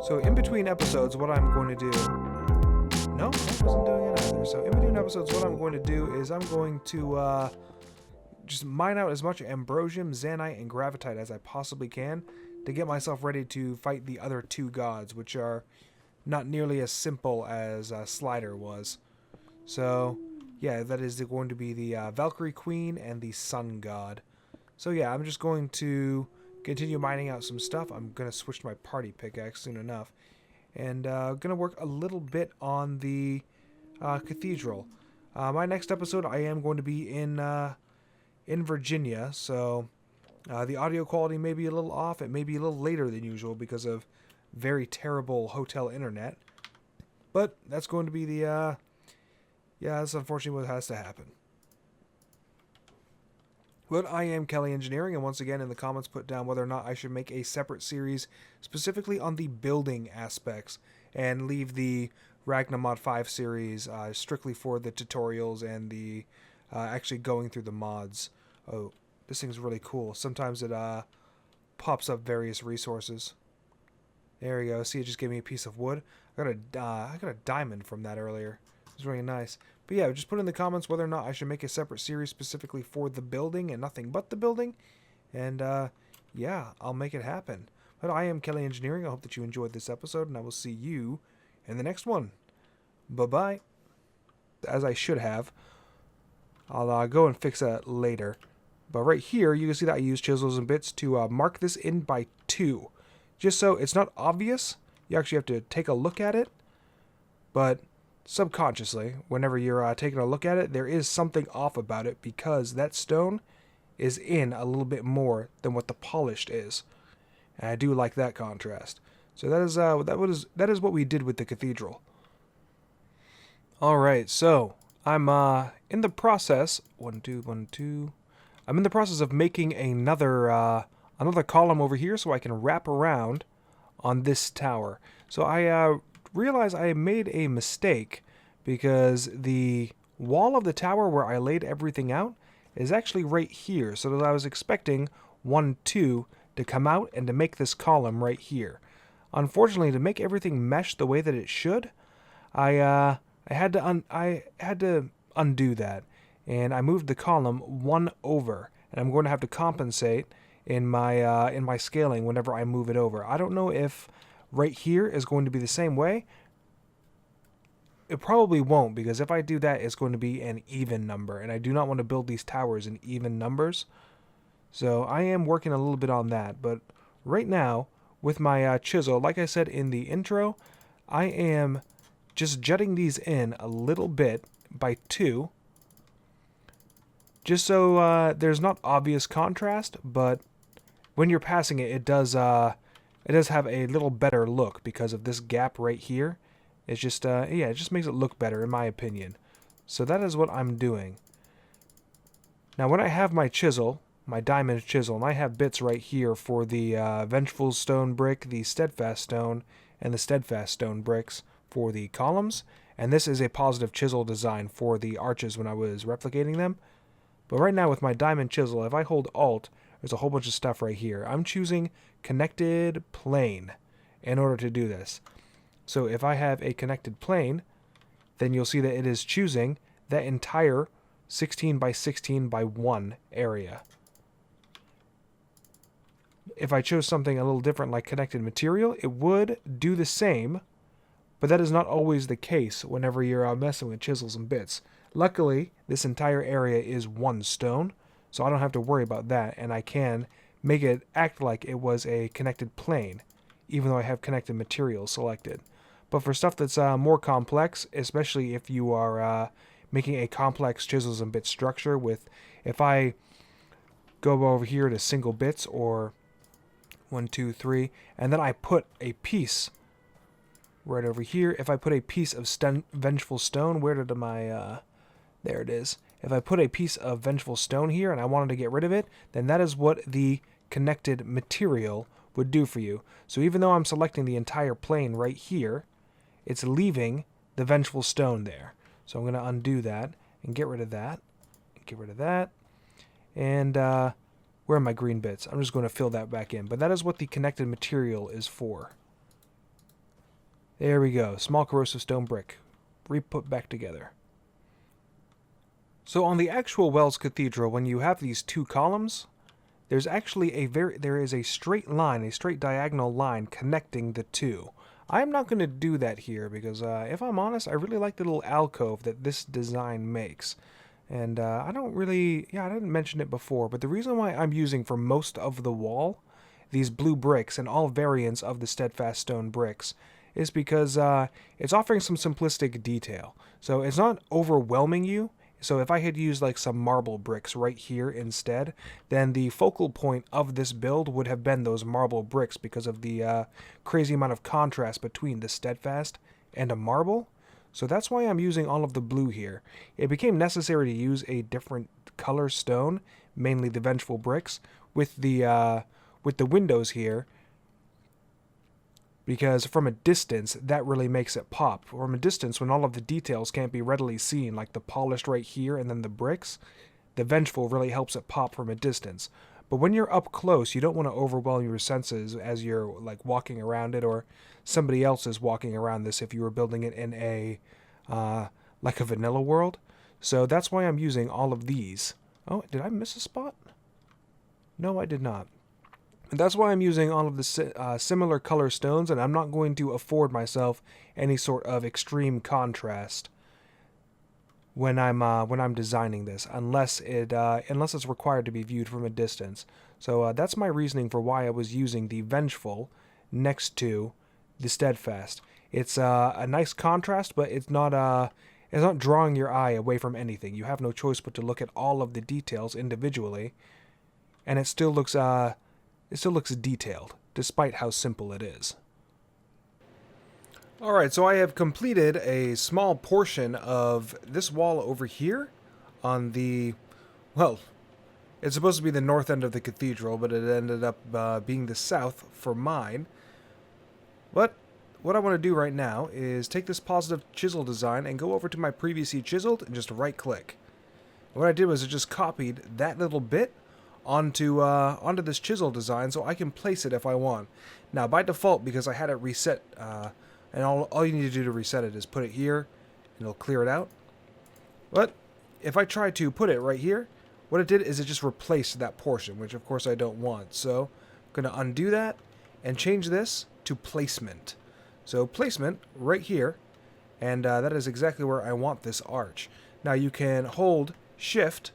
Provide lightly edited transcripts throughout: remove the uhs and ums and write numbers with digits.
So in between episodes, what I'm going to do... No, I wasn't doing it either. So in between episodes, what I'm going to do is I'm going to just mine out as much ambrosium, zanite, and gravitite as I possibly can to get myself ready to fight the other two gods, which are not nearly as simple as Slider was. So, yeah, that is going to be the Valkyrie Queen and the Sun God. So yeah, I'm just going to continue mining out some stuff. I'm going to switch to my party pickaxe soon enough. And going to work a little bit on the Cathedral. My next episode, I am going to be in Virginia, so the audio quality may be a little off. It may be a little later than usual because of very terrible hotel internet. But that's going to be the... yeah, that's unfortunately what has to happen. But I am Kelly Engineering, and once again in the comments put down whether or not I should make a separate series specifically on the building aspects and leave the Ragnamod V series strictly for the tutorials and the actually going through the mods. Oh, this thing's really cool. Sometimes it pops up various resources. There we go. See, it just gave me a piece of wood. I got a diamond from that earlier. It was really nice. But yeah, just put in the comments whether or not I should make a separate series specifically for the building and nothing but the building. And yeah, I'll make it happen. But I am Kelly Engineering. I hope that you enjoyed this episode, and I will see you in the next one. Bye-bye. As I should have. I'll go and fix that later. But right here, you can see that I use chisels and bits to mark this in by 2. Just so it's not obvious. You actually have to take a look at it. But subconsciously, whenever you're taking a look at it, there is something off about it because that stone is in a little bit more than what the polished is. And I do like that contrast. So that is what we did with the cathedral. Alright, so I'm in the process I'm in the process of making another column over here so I can wrap around on this tower. So I realize I made a mistake because the wall of the tower where I laid everything out is actually right here. So that I was expecting 1, 2 to come out and to make this column right here. Unfortunately, to make everything mesh the way that it should, I had to undo that, and I moved the column 1 over, and I'm going to have to compensate in my scaling whenever I move it over. I don't know if right here is going to be the same way. It probably won't, because if I do that, it's going to be an even number, and I do not want to build these towers in even numbers. So I am working a little bit on that, but right now, with my chisel, like I said in the intro, I am just jutting these in a little bit by 2, just so there's not obvious contrast, but when you're passing it, it does have a little better look because of this gap right here. It's just, yeah, it just makes it look better in my opinion. So that is what I'm doing. Now when I have my chisel, my diamond chisel, and I have bits right here for the Vengeful Stone brick, the Steadfast Stone, and the Steadfast Stone bricks for the columns, and this is a positive chisel design for the arches when I was replicating them. But right now with my diamond chisel, if I hold Alt, there's a whole bunch of stuff right here. I'm choosing connected plane in order to do this. So if I have a connected plane, then you'll see that it is choosing that entire 16 by 16 by 1 area. If I chose something a little different like connected material, it would do the same, but that is not always the case whenever you're messing with chisels and bits. Luckily, this entire area is 1 stone, so I don't have to worry about that, and I can make it act like it was a connected plane, even though I have connected material selected. But for stuff that's more complex, especially if you are making a complex chisels and bit structure with, if I go over here to single bits or 1, 2, 3, and then I put a piece right over here. If I put a piece of Vengeful Stone, where did my, there it is. If I put a piece of Vengeful Stone here and I wanted to get rid of it, then that is what the connected material would do for you. So even though I'm selecting the entire plane right here, it's leaving the Vengeful Stone there. So I'm going to undo that and get rid of that. Get rid of that. And where are my green bits? I'm just going to fill that back in. But that is what the connected material is for. There we go. Small corrosive stone brick. Re-put back together. So on the actual Wells Cathedral, when you have these two columns, there's actually there is a straight line, a straight diagonal line connecting the two. I'm not going to do that here because, if I'm honest, I really like the little alcove that this design makes. And I don't really, I didn't mention it before, but the reason why I'm using for most of the wall these blue bricks and all variants of the steadfast stone bricks is because it's offering some simplistic detail. So it's not overwhelming you. So if I had used like some marble bricks right here instead, then the focal point of this build would have been those marble bricks because of the crazy amount of contrast between the steadfast and a marble. So that's why I'm using all of the blue here. It became necessary to use a different color stone, mainly the vengeful bricks, with the windows here, because from a distance, that really makes it pop. From a distance, when all of the details can't be readily seen, like the polished right here and then the bricks, the vengeful really helps it pop from a distance. But when you're up close, you don't want to overwhelm your senses as you're like walking around it, or somebody else is walking around this if you were building it in a like a vanilla world. So that's why I'm using all of these. Oh, did I miss a spot? No, I did not. And that's why I'm using all of the similar color stones, and I'm not going to afford myself any sort of extreme contrast when I'm designing this, unless it's required to be viewed from a distance. So that's my reasoning for why I was using the vengeful next to the steadfast. It's a nice contrast, but it's not drawing your eye away from anything. You have no choice but to look at all of the details individually, and it still looks detailed, despite how simple it is. Alright, so I have completed a small portion of this wall over here on the, well, it's supposed to be the north end of the cathedral, but it ended up being the south for mine. But what I want to do right now is take this positive chisel design and go over to my previously chiseled and just right click. And what I did was I just copied that little bit onto this chisel design so I can place it if I want. Now by default, because I had it reset, and all you need to do to reset it is put it here and it'll clear it out. But if I try to put it right here, what it did is it just replaced that portion, which of course I don't want. So I'm going to undo that and change this to placement. So placement right here, and that is exactly where I want this arch. Now you can hold shift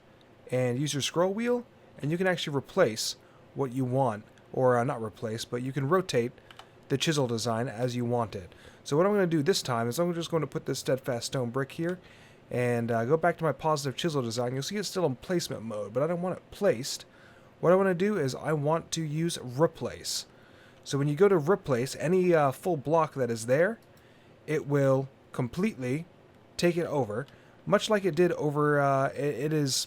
and use your scroll wheel, and you can actually replace what you want, or not replace, but you can rotate the chisel design as you want it. So what I'm going to do this time is I'm just going to put this steadfast stone brick here and go back to my positive chisel design. You'll see it's still in placement mode, but I don't want it placed. What I want to do is I want to use replace. So when you go to replace any full block that is there, it will completely take it over, much like it did over, it is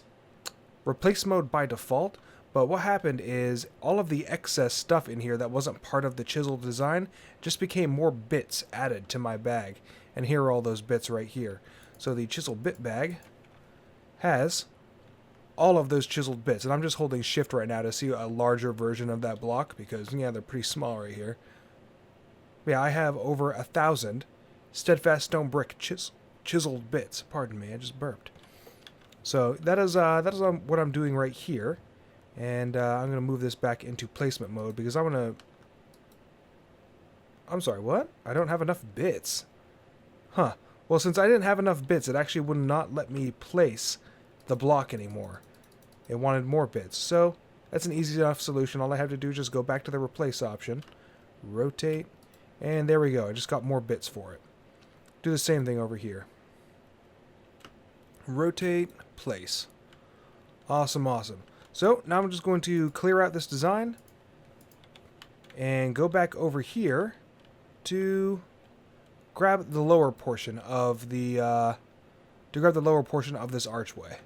replace mode by default. But what happened is all of the excess stuff in here that wasn't part of the chisel design just became more bits added to my bag. And here are all those bits right here. So the chisel bit bag has all of those chiseled bits. And I'm just holding shift right now to see a larger version of that block because, yeah, they're pretty small right here. Yeah, I have over 1,000 steadfast stone brick chiseled bits. Pardon me, I just burped. So that is what I'm doing right here. And I'm going to move this back into placement mode because I want to... I'm sorry, what? I don't have enough bits. Huh. Well, since I didn't have enough bits, it actually would not let me place the block anymore. It wanted more bits. So that's an easy enough solution. All I have to do is just go back to the replace option, rotate, and there we go. I just got more bits for it. Do the same thing over here. Rotate, place. Awesome, awesome. So now I'm just going to clear out this design and go back over here to grab the lower portion of the this archway.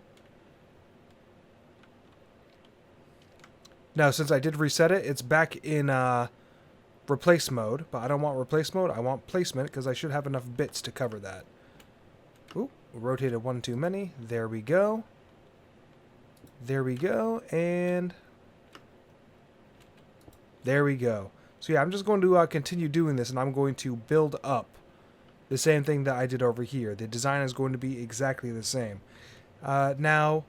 Now, since I did reset it, it's back in replace mode, but I don't want replace mode. I want placement because I should have enough bits to cover that. Ooh, rotated one too many. There we go. There we go, and there we go. So yeah, I'm just going to continue doing this, and I'm going to build up the same thing that I did over here. The design is going to be exactly the same. Now,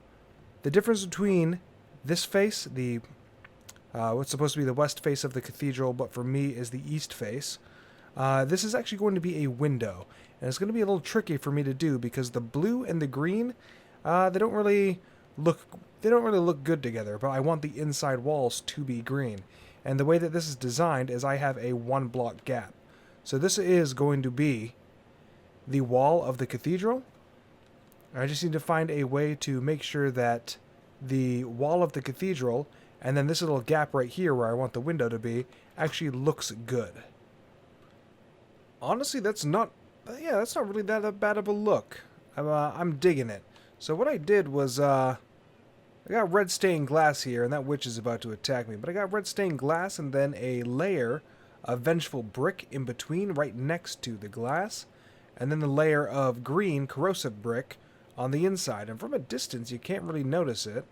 the difference between this face, the what's supposed to be the west face of the cathedral, but for me is the east face. This is actually going to be a window, and it's going to be a little tricky for me to do because the blue and the green, they don't really look good together. But I want the inside walls to be green, and the way that this is designed is I have a 1-block gap. So this is going to be the wall of the cathedral. I just need to find a way to make sure that the wall of the cathedral and then this little gap right here where I want the window to be actually looks good. Honestly, that's not really that bad of a look. I'm digging it. So what I did was, I got red stained glass here, and that witch is about to attack me. But I got red stained glass and then a layer of vengeful brick in between right next to the glass. And then the layer of green corrosive brick on the inside. And from a distance, you can't really notice it.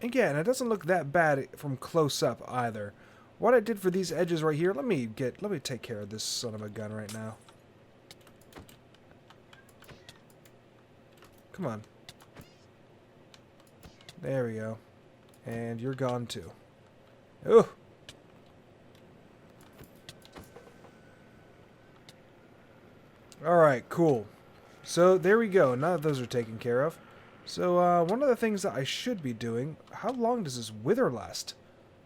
Again, it doesn't look that bad from close up either. What I did for these edges right here, let me take care of this son of a gun right now. Come on. There we go. And you're gone too. Ooh. Alright, cool. So there we go. Now that those are taken care of. So one of the things that I should be doing, how long does this wither last?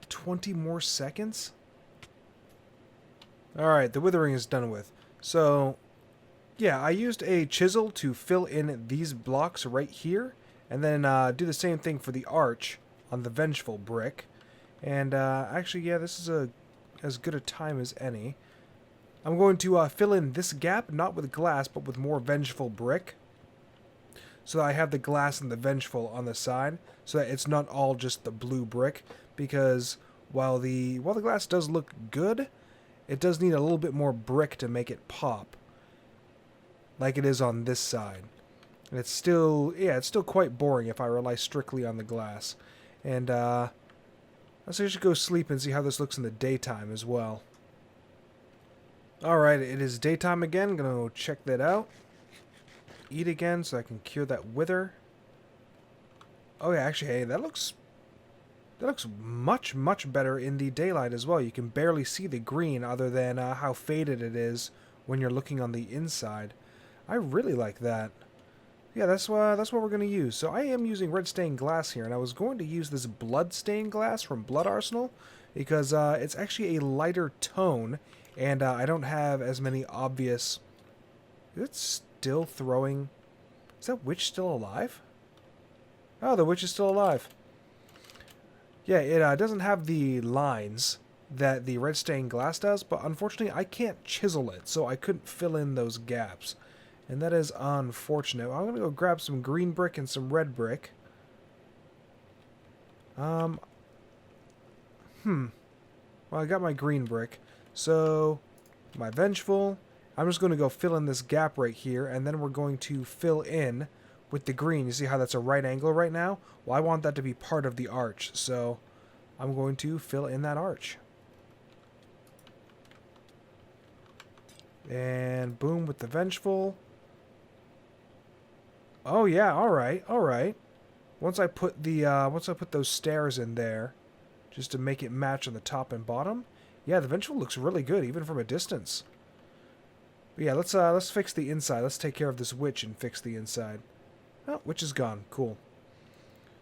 20 more seconds? Alright, the withering is done with. So, yeah, I used a chisel to fill in these blocks right here. And then do the same thing for the arch on the vengeful brick. And actually, yeah, this is as good a time as any. I'm going to fill in this gap, not with glass, but with more vengeful brick. So that I have the glass and the vengeful on the side, so that it's not all just the blue brick. Because while the glass does look good, it does need a little bit more brick to make it pop, like it is on this side. And it's still quite boring if I rely strictly on the glass. And let's just go sleep and see how this looks in the daytime as well. Alright, it is daytime again. I'm gonna go check that out. Eat again so I can cure that wither. Oh yeah, actually, hey, that looks much, much better in the daylight as well. You can barely see the green other than how faded it is when you're looking on the inside. I really like that. Yeah, that's what we're going to use. So I am using red stained glass here, and I was going to use this blood stained glass from Blood Arsenal because it's actually a lighter tone, and I don't have as many obvious... Is it still throwing... Is that witch still alive? Oh, the witch is still alive. Yeah, it doesn't have the lines that the red stained glass does, but unfortunately I can't chisel it, so I couldn't fill in those gaps. And that is unfortunate. I'm going to go grab some green brick and some red brick. Well, I got my green brick. So, my vengeful. I'm just going to go fill in this gap right here, and then we're going to fill in with the green. You see how that's a right angle right now? Well, I want that to be part of the arch, so I'm going to fill in that arch. And boom with the vengeful. Oh yeah, alright, alright. Once I put those stairs in there, just to make it match on the top and bottom, yeah, the vengeful looks really good, even from a distance. But yeah, let's fix the inside. Let's take care of this witch and fix the inside. Oh, witch is gone. Cool.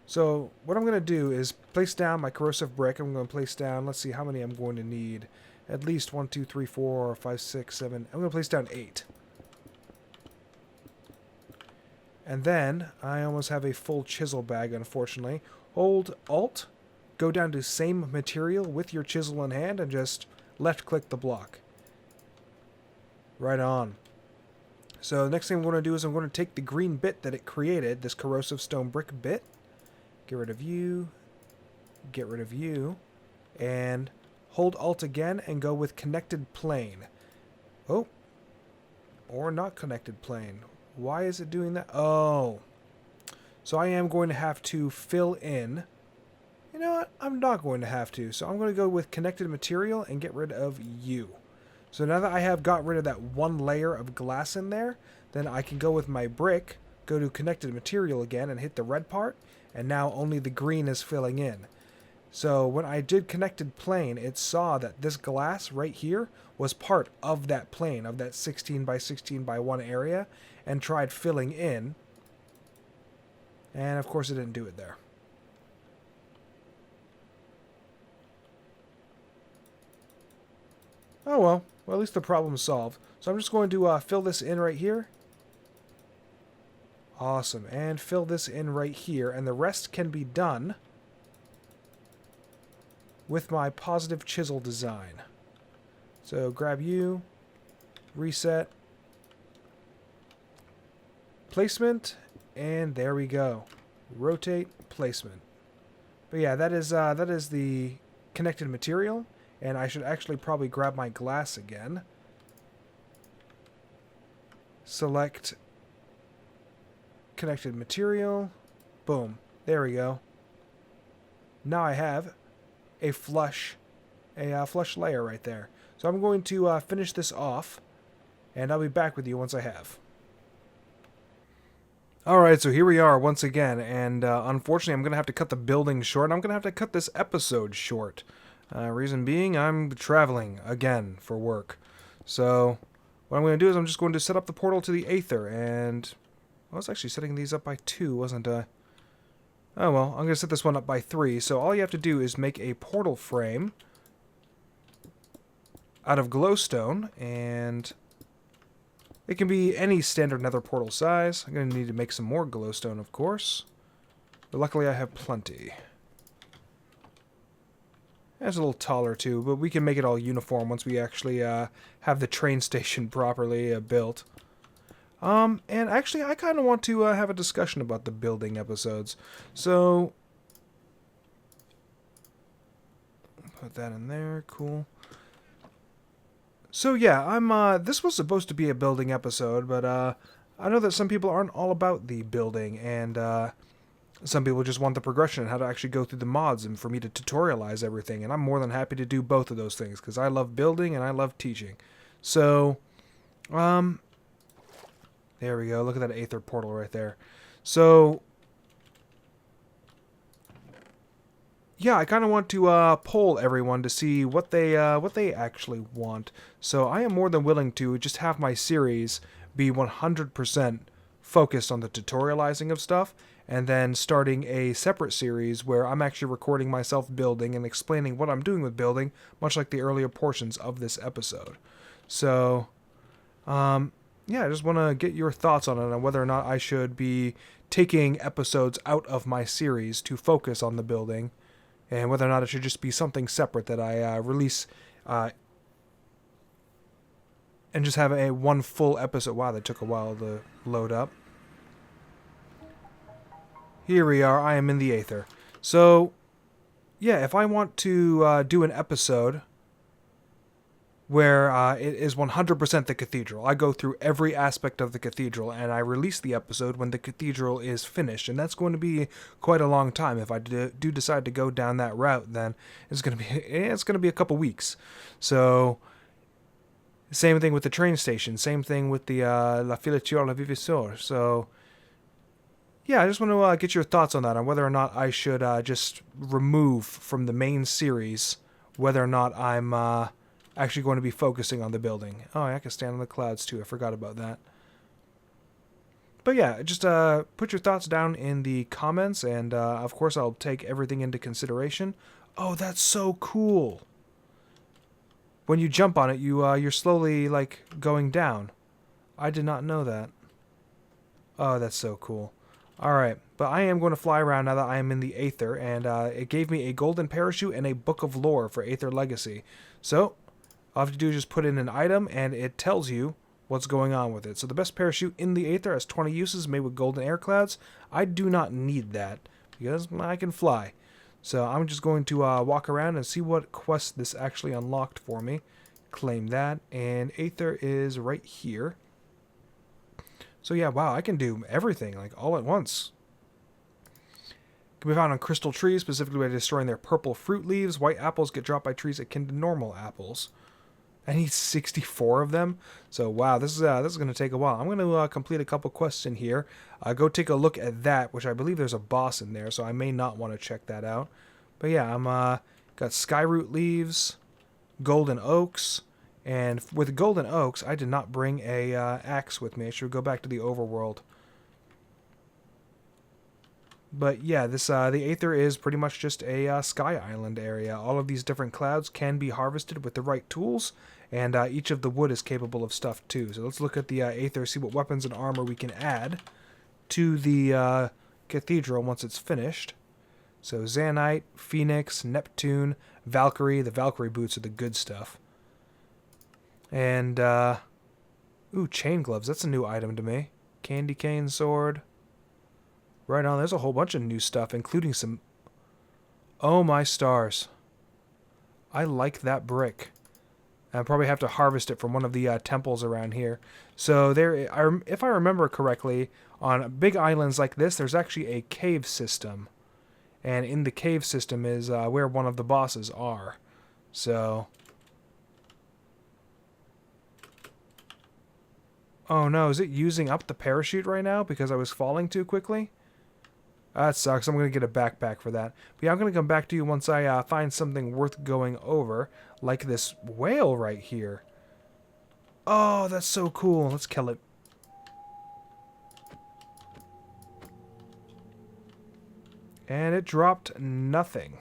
So what I'm going to do is place down my corrosive brick. I'm going to place down, let's see how many I'm going to need. At least 1, 2, 3, 4, 5, 6, 7. I'm going to place down 8. And then I almost have a full chisel bag, unfortunately. Hold Alt, go down to same material with your chisel in hand, and just left click the block. Right on. So the next thing I'm going to do is I'm going to take the green bit that it created, this corrosive stone brick bit. Get rid of you. Get rid of you. And hold Alt again and go with connected plane. Oh. Or not connected plane. Why is it doing that? Oh. So I am going to have to fill in. You know what? I'm not going to have to. So I'm going to go with connected material and get rid of you. So now that I have got rid of that one layer of glass in there, then I can go with my brick, go to connected material again and hit the red part, and now only the green is filling in. So when I did connected plane, it saw that this glass right here was part of that plane, of that 16 by 16 by 1 area, and tried filling in. And of course it didn't do it there. Oh well, at least the problem's solved. So I'm just going to fill this in right here. Awesome, and fill this in right here, and the rest can be done with my positive chisel design. So grab you, reset, placement, and there we go. Rotate, placement. But yeah, that is the connected material, and I should actually probably grab my glass again. Select connected material. Boom. There we go. Now I have a flush layer right there. So I'm going to finish this off, and I'll be back with you once I have. Alright, so here we are once again, and unfortunately I'm going to have to cut the building short, and I'm going to have to cut this episode short. Reason being, I'm traveling again for work. So what I'm going to do is I'm just going to set up the portal to the Aether, and I was actually setting these up by 2, wasn't I? Oh well, I'm going to set this one up by 3, so all you have to do is make a portal frame out of glowstone, and it can be any standard nether portal size. I'm going to need to make some more glowstone, of course, but luckily I have plenty. It's a little taller too, but we can make it all uniform once we actually have the train station properly built. And actually, I kind of want to have a discussion about the building episodes. So, put that in there. Cool. So yeah, this was supposed to be a building episode, but I know that some people aren't all about the building, and some people just want the progression and how to actually go through the mods and for me to tutorialize everything. And I'm more than happy to do both of those things because I love building and I love teaching. So, there we go. Look at that Aether portal right there. So, yeah, I kind of want to poll everyone to see what they actually want. So I am more than willing to just have my series be 100% focused on the tutorializing of stuff, and then starting a separate series where I'm actually recording myself building and explaining what I'm doing with building, much like the earlier portions of this episode. So, yeah, I just want to get your thoughts on it, on whether or not I should be taking episodes out of my series to focus on the building, and whether or not it should just be something separate that I release and just have a one full episode. Wow, that took a while to load up. Here we are. I am in the Aether. So, yeah, if I want to do an episode where it is 100% the Cathedral, I go through every aspect of the Cathedral, and I release the episode when the Cathedral is finished, and that's going to be quite a long time. If I do decide to go down that route, then it's going to be a couple weeks. So, same thing with the train station, same thing with the La Filature La Vivisseur. So, yeah, I just want to get your thoughts on that, on whether or not I should just remove from the main series, whether or not I'm actually going to be focusing on the building. Oh, I can stand on the clouds too. I forgot about that. But yeah, just put your thoughts down in the comments, and of course I'll take everything into consideration. Oh, that's so cool. When you jump on it, you're slowly, like, going down. I did not know that. Oh, that's so cool. Alright, but I am going to fly around now that I am in the Aether, and it gave me a golden parachute and a book of lore for Aether Legacy. So, all I have to do is just put in an item, and it tells you what's going on with it. So the best parachute in the Aether has 20 uses, made with golden air clouds. I do not need that, because I can fly. So I'm just going to walk around and see what quest this actually unlocked for me. Claim that, and Aether is right here. So yeah, wow, I can do everything, like, all at once. Can be found on crystal trees, specifically by destroying their purple fruit leaves. White apples get dropped by trees akin to normal apples. I need 64 of them. So wow, this is going to take a while. I'm going to complete a couple quests in here. Go take a look at that, which I believe there's a boss in there, so I may not want to check that out. But yeah, I'm got skyroot leaves, golden oaks, and with golden oaks, I did not bring a axe with me. I should go back to the overworld. But yeah, this the Aether is pretty much just a sky island area. All of these different clouds can be harvested with the right tools, and each of the wood is capable of stuff too. So let's look at the Aether, see what weapons and armor we can add to the Cathedral once it's finished. So Zanite, Phoenix, Neptune, Valkyrie. The Valkyrie boots are the good stuff. And, ooh, chain gloves. That's a new item to me. Candy cane sword. Right on, there's a whole bunch of new stuff, including some... Oh my stars. I like that brick. I'll probably have to harvest it from one of the temples around here. So there, if I remember correctly, on big islands like this, there's actually a cave system. And in the cave system is where one of the bosses are. So... Oh no, is it using up the parachute right now because I was falling too quickly? That sucks. I'm going to get a backpack for that. But yeah, I'm going to come back to you once I find something worth going over, like this whale right here. Oh, that's so cool. Let's kill it. And it dropped nothing.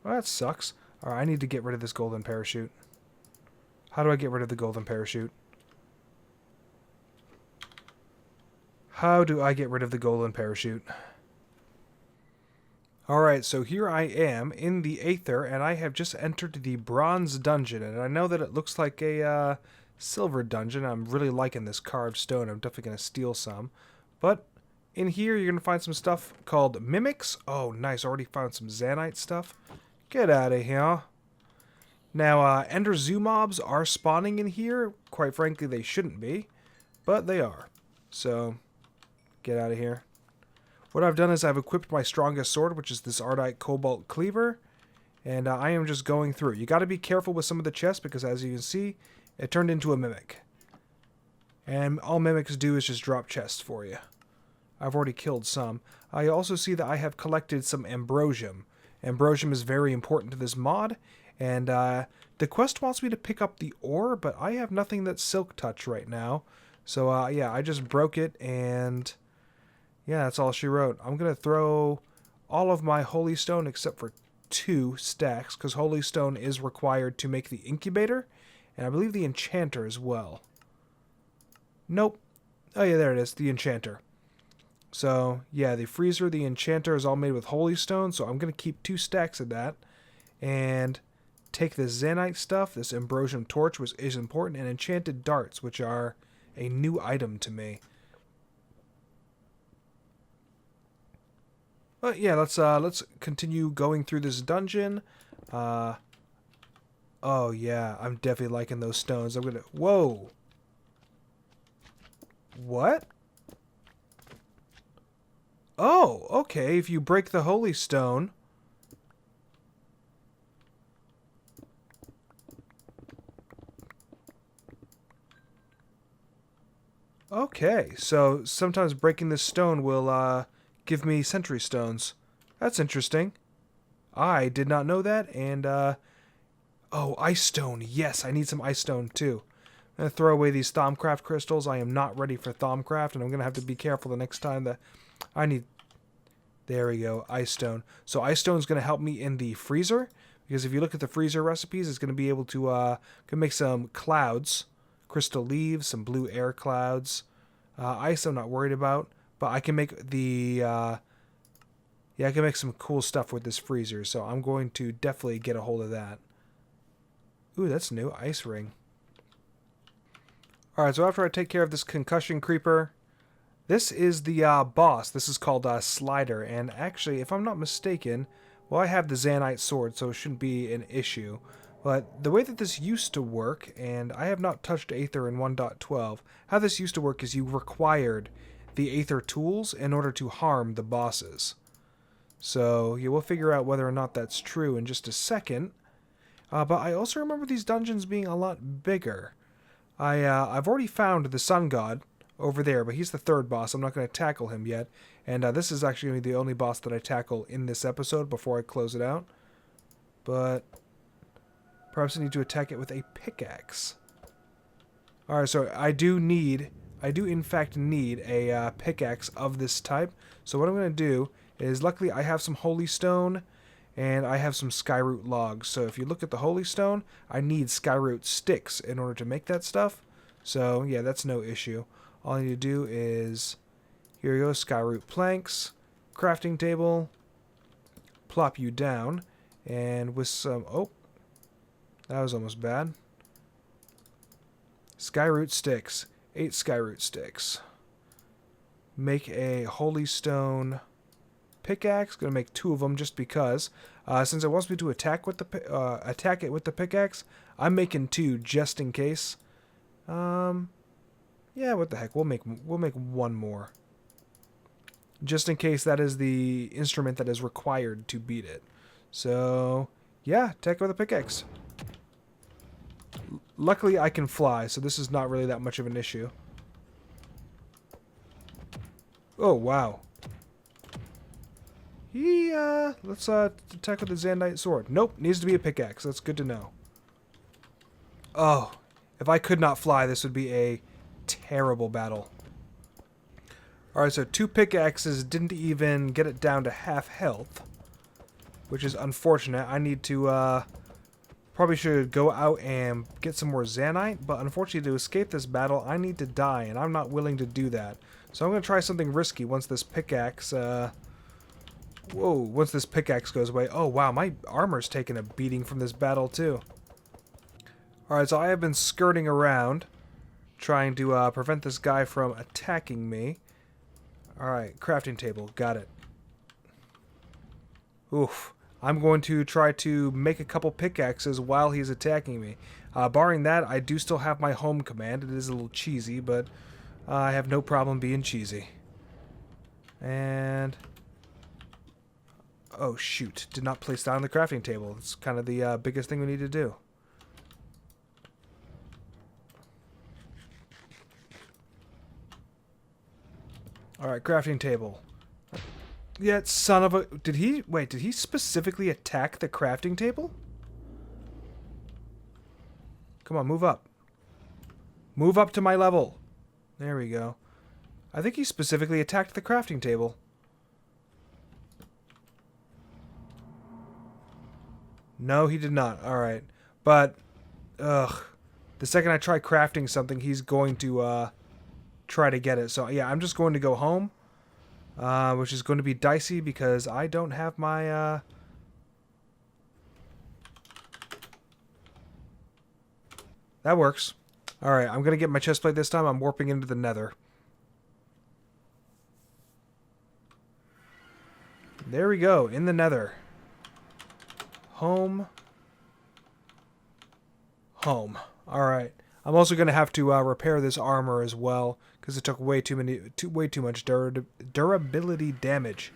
Well, that sucks. Alright, I need to get rid of this golden parachute. How do I get rid of the golden parachute? How do I get rid of the golden parachute? Alright, so here I am in the Aether, and I have just entered the bronze dungeon, and I know that it looks like a silver dungeon. I'm really liking this carved stone. I'm definitely going to steal some. But in here, you're going to find some stuff called mimics. Oh, nice. Already found some Zanite stuff. Get out of here. Now, Ender Zoo mobs are spawning in here. Quite frankly, they shouldn't be, but they are. So, get out of here. What I've done is I've equipped my strongest sword, which is this Ardite Cobalt Cleaver, and I am just going through. You got to be careful with some of the chests because, as you can see, it turned into a mimic. And all mimics do is just drop chests for you. I've already killed some. I also see that I have collected some ambrosium. Ambrosium is very important to this mod, and the quest wants me to pick up the ore, but I have nothing that's silk touch right now. So yeah, I just broke it, and yeah, that's all she wrote. I'm going to throw all of my holy stone except for 2 stacks, because holy stone is required to make the incubator, and I believe the enchanter as well. Nope. Oh yeah, there it is, the enchanter. So yeah, the freezer, the enchanter is all made with holy stone, so I'm going to keep 2 stacks of that, and take this Zanite stuff, this ambrosium torch, which is important, and enchanted darts, which are a new item to me. But yeah, let's continue going through this dungeon. Oh yeah, I'm definitely liking those stones. I'm gonna... Whoa! What? Oh, okay, if you break the holy stone... Okay, so sometimes breaking this stone will, give me sentry stones. That's interesting. I did not know that, and, oh, ice stone. Yes, I need some ice stone, too. I'm going to throw away these Thaumcraft crystals. I am not ready for Thaumcraft, and I'm going to have to be careful the next time that I need... There we go, ice stone. So ice stone is going to help me in the freezer, because if you look at the freezer recipes, it's going to be able to can make some clouds, crystal leaves, some blue air clouds. Ice I'm not worried about, but I can make the... yeah, I can make some cool stuff with this freezer, so I'm going to definitely get a hold of that. Ooh, that's new. Ice ring. Alright, so after I take care of this concussion creeper, this is the boss. This is called Slider, and actually, if I'm not mistaken, well, I have the Zanite sword, so it shouldn't be an issue. But the way that this used to work, and I have not touched Aether in 1.12, how this used to work is you required the Aether tools in order to harm the bosses. So, yeah, we'll figure out whether or not that's true in just a second. But I also remember these dungeons being a lot bigger. I've already found the Sun God over there, but he's the third boss. I'm not going to tackle him yet. And this is actually going to be the only boss that I tackle in this episode before I close it out. But perhaps I need to attack it with a pickaxe. Alright, so I do in fact need a pickaxe of this type. So what I'm going to do is, luckily I have some holy stone and I have some skyroot logs. So if you look at the holy stone, I need skyroot sticks in order to make that stuff. So yeah, that's no issue. All I need to do is, here you go, skyroot planks, crafting table, plop you down, and with some, oh, that was almost bad. Skyroot sticks, 8 skyroot sticks. Make a holy stone pickaxe. Gonna make 2 of them just because. Since it wants me to attack it with the pickaxe, I'm making 2 just in case. Yeah, what the heck? We'll make 1 more, just in case that is the instrument that is required to beat it. So yeah, attack it with a pickaxe. Luckily, I can fly, so this is not really that much of an issue. Oh wow. Let's attack with the Zandite sword. Nope, needs to be a pickaxe. That's good to know. Oh, if I could not fly, this would be a terrible battle. Alright, so 2 pickaxes didn't even get it down to half health, which is unfortunate. I need to, probably should go out and get some more Zanite, but unfortunately to escape this battle, I need to die, and I'm not willing to do that. So I'm going to try something risky once this pickaxe, once this pickaxe goes away. Oh wow, my armor's taking a beating from this battle too. Alright, so I have been skirting around, trying to prevent this guy from attacking me. Alright, crafting table, got it. Oof. I'm going to try to make a couple pickaxes while he's attacking me. Barring that, I do still have my home command. It is a little cheesy, but I have no problem being cheesy. And oh shoot, did not place down the crafting table. It's kind of the biggest thing we need to do. Alright, crafting table. Yeah, son of a... Did he specifically attack the crafting table? Come on, move up. Move up to my level. There we go. I think he specifically attacked the crafting table. No, he did not. Alright. But, ugh. The second I try crafting something, he's going to, try to get it. So, yeah, I'm just going to go home. Which is going to be dicey because I don't have my, That works. Alright, I'm going to get my chestplate this time. I'm warping into the nether. There we go, in the nether. Home. Home. Alright. I'm also going to have to repair this armor as well, because it took way too much durability damage.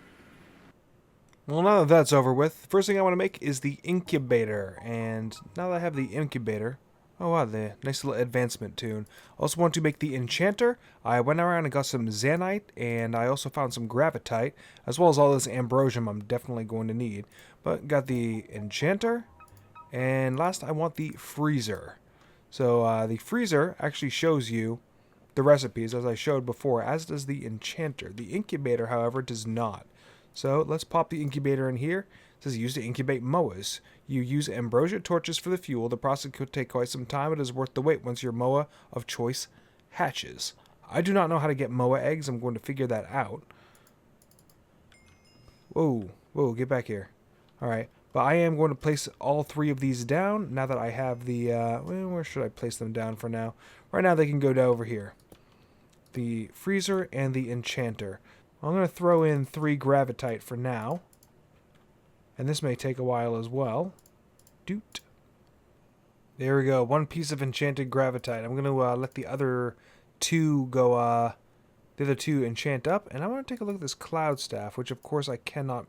Well, now that that's over with, the first thing I want to make is the incubator. And now that I have the incubator, oh wow, the nice little advancement tune. Also want to make the enchanter. I went around and got some Zanite, and I also found some Gravitite, as well as all this Ambrosium I'm definitely going to need. But got the enchanter, and last I want the freezer. So the freezer actually shows you the recipes, as I showed before, as does the enchanter. The incubator, however, does not. So let's pop the incubator in here. It says use to incubate moas. You use ambrosia torches for the fuel. The process could take quite some time. It is worth the wait once your moa of choice hatches. I do not know how to get moa eggs. I'm going to figure that out. Whoa, whoa, get back here. Alright, but I am going to place all 3 of these down now that I have the, where should I place them down for now? Right now they can go down over here. The freezer and the enchanter. I'm going to throw in 3 Gravitite for now. And this may take a while as well. Doot. There we go. 1 piece of enchanted Gravitite. I'm going to let the other 2 go, the other 2 enchant up. And I want to take a look at this cloud staff, which of course I cannot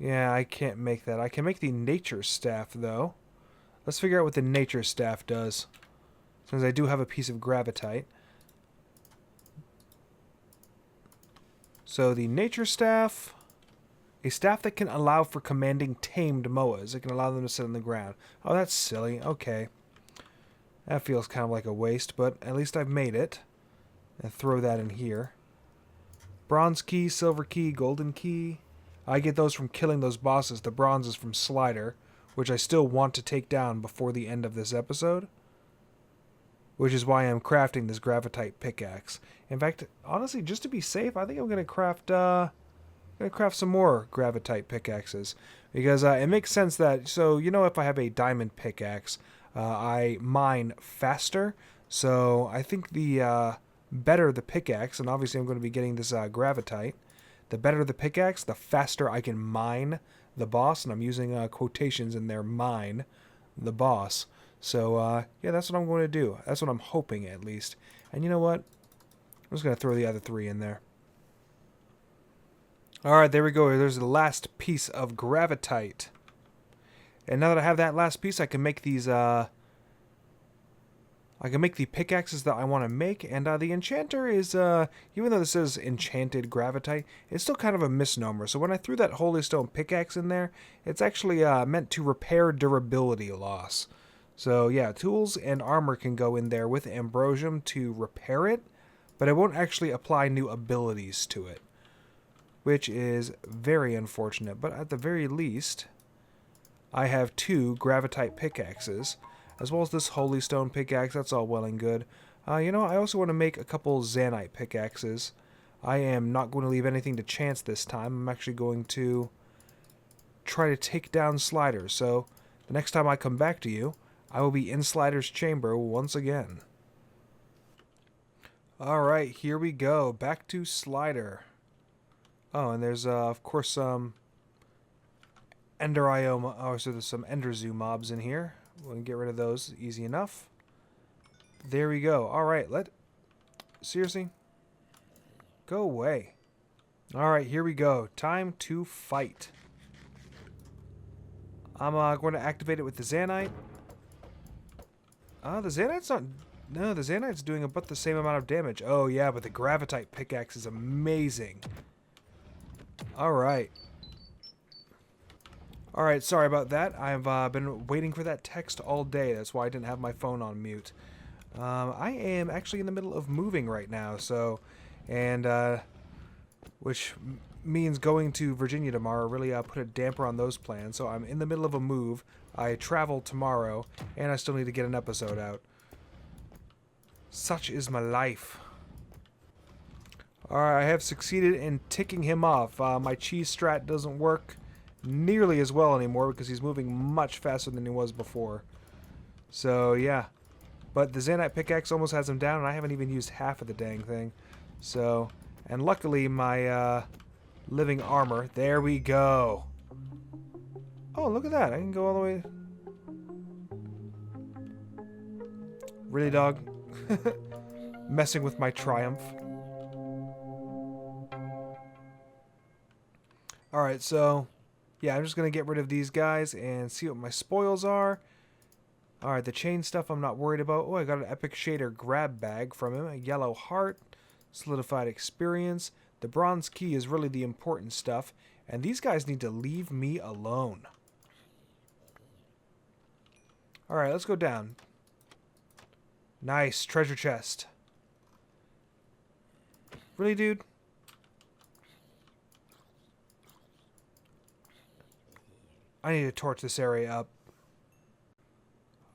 Yeah, I can't make that. I can make the nature staff, though. Let's figure out what the nature staff does. Since I do have a piece of gravitite. So the nature staff... A staff that can allow for commanding tamed moas. It can allow them to sit on the ground. Oh, that's silly. Okay. That feels kind of like a waste, but at least I've made it. And throw that in here. Bronze key, silver key, golden key. I get those from killing those bosses. The bronze is from Slider, which I still want to take down before the end of this episode. Which is why I'm crafting this gravitite pickaxe. In fact, honestly, just to be safe, I think I'm going to craft... some more gravitite pickaxes because it makes sense that, so you know, if I have a diamond pickaxe, I mine faster. So I think the better the pickaxe, and obviously I'm going to be getting this gravitite, the better the pickaxe, the faster I can mine the boss, and I'm using quotations in there, mine the boss. So yeah, that's what I'm going to do. That's what I'm hoping, at least. And you know what? I'm just going to throw the other 3 in there. Alright, there we go. There's the last piece of gravitite. And now that I have that last piece, I can make these, I can make the pickaxes that I want to make. And the enchanter is, even though this says enchanted gravitite, it's still kind of a misnomer. So when I threw that holy stone pickaxe in there, it's actually meant to repair durability loss. So yeah, tools and armor can go in there with ambrosium to repair it, but it won't actually apply new abilities to it. Which is very unfortunate, but at the very least, I have 2 gravitite pickaxes, as well as this holy stone pickaxe. That's all well and good. You know, I also want to make a couple zanite pickaxes. I am not going to leave anything to chance this time. I'm actually going to try to take down Slider. So the next time I come back to you, I will be in Slider's chamber once again. Alright, here we go. Back to Slider. Oh, and there's, of course, some so there's some Ender Zoo mobs in here. We can get rid of those easy enough. There we go. Alright, seriously? Go away. Alright, here we go. Time to fight. I'm going to activate it with the Zanite. The Zanite's not... No, the Zanite's doing about the same amount of damage. Oh, yeah, but the Gravitite pickaxe is amazing. Alright. Alright, sorry about that. I've been waiting for that text all day. That's why I didn't have my phone on mute. I am actually in the middle of moving right now, so... And, which means going to Virginia tomorrow really put a damper on those plans. So I'm in the middle of a move. I travel tomorrow, and I still need to get an episode out. Such is my life. Alright, I have succeeded in ticking him off. My cheese strat doesn't work nearly as well anymore because he's moving much faster than he was before. So, yeah. But the Zanite pickaxe almost has him down, and I haven't even used half of the dang thing. So, and luckily my living armor, there we go. Oh, look at that. I can go all the way. Really, dog? Messing with my triumph. Alright, so, yeah, I'm just going to get rid of these guys and see what my spoils are. Alright, the chain stuff I'm not worried about. Oh, I got an epic shader grab bag from him. A yellow heart, solidified experience. The bronze key is really the important stuff. And these guys need to leave me alone. Alright, let's go down. Nice, treasure chest. Really, dude? I need to torch this area up.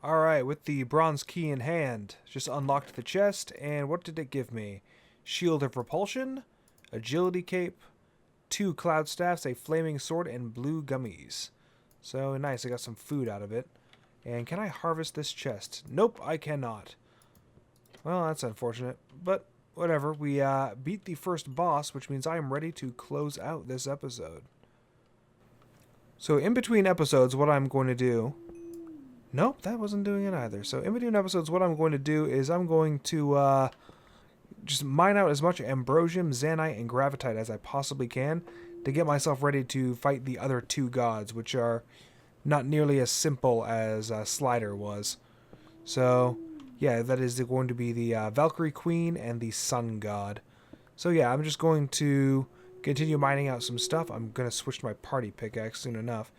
Alright, with the bronze key in hand, just unlocked the chest, and what did it give me? Shield of Repulsion, Agility Cape, 2 Cloud Staffs, a Flaming Sword, and blue gummies. So, nice, I got some food out of it. And can I harvest this chest? Nope, I cannot. Well, that's unfortunate, but whatever. We beat the first boss, which means I am ready to close out this episode. So in between episodes, what I'm going to do... Nope, that wasn't doing it either. So in between episodes, what I'm going to do is I'm going to just mine out as much ambrosium, zanite, and gravitite as I possibly can to get myself ready to fight the other two gods, which are not nearly as simple as Slider was. So, yeah, that is going to be the Valkyrie Queen and the Sun God. So yeah, I'm just going to continue mining out some stuff. I'm going to switch to my party pickaxe soon enough.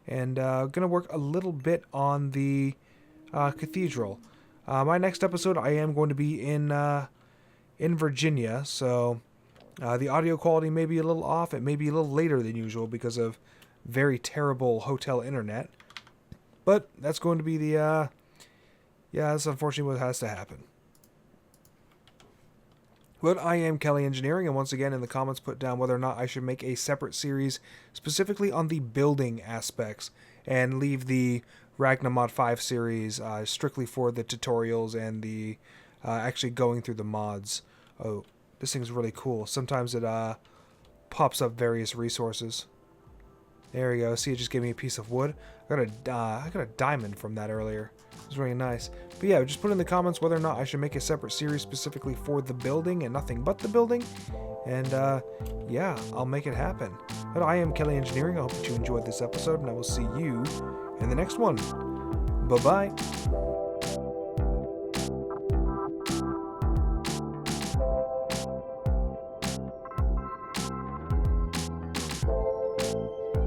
And going to work a little bit on the Cathedral. My next episode, I am going to be in Virginia, so the audio quality may be a little off. It may be a little later than usual because of very terrible hotel internet. But that's going to be the, yeah, that's unfortunately what has to happen. But I am Kelly Engineering, and once again in the comments put down whether or not I should make a separate series specifically on the building aspects and leave the Ragnamod V series strictly for the tutorials and the actually going through the mods. Oh, this thing's really cool. Sometimes it pops up various resources. There we go. See, it just gave me a piece of wood. I got a diamond from that earlier. It was really nice. But yeah, just put in the comments whether or not I should make a separate series specifically for the building and nothing but the building. And yeah, I'll make it happen. But I am Kelly Engineering. I hope that you enjoyed this episode, and I will see you in the next one. Bye-bye.